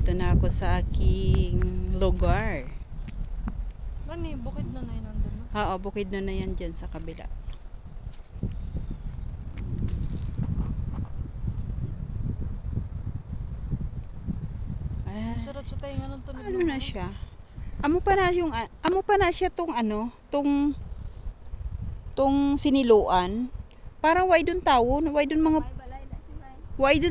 Nandito na ako sa aking lugar. Bukid na yun nandun, no? Oo, bukid na yan dyan sa kabila. Masarap sa tayo ng tunog. Ano na siya? Amo pa na siya tong tong siniluan. Parang way dun tawon, way dun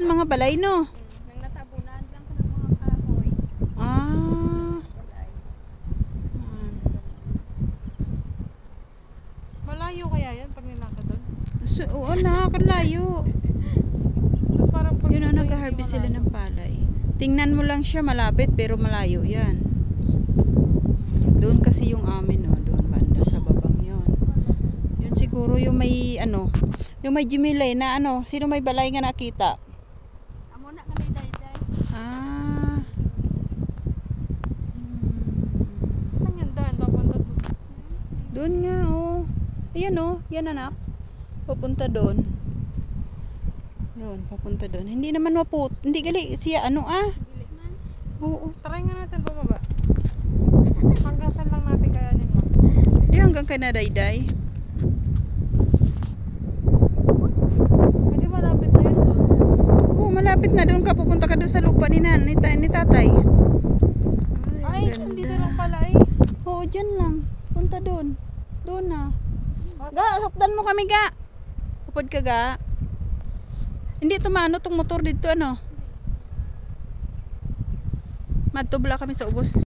mga balay no. Nang natabunan lang ko ng mga kahoy. Malayo kaya yan pag nilakad doon? So, oo, nakakalayo. Parang pag Yun ang nag-harvest sila ng palay. Tingnan mo lang siya malapit pero malayo yan. Doon kasi yung amin, no, doon banda sa babang yon. Yun siguro yung may yung may Jimilay na sino may balay nga nakita? Amo na kami day. saan yan daan? Papunta doon. Doon nga, oh. Ayan, oh. Yan, anak. Papunta doon. Doon, papunta doon. Hindi naman hindi gali siya, Dili man. Oo. Try nga natin bumaba. Hanggang saan lang natin kayanin mo? Di hanggang kay na Dayday. Pwede malapit na yun doon. Oo, malapit na doon ka. Pupunta ka doon sa lupa ni tatay. Ay, ganda. dito lang pala eh. Oo, dyan lang. Punta doon. Doon na. Ga, hukdan mo kami, ga. Upod ka, ga. Hindi tumano tong motor dito, Madtubla kami sa ubos.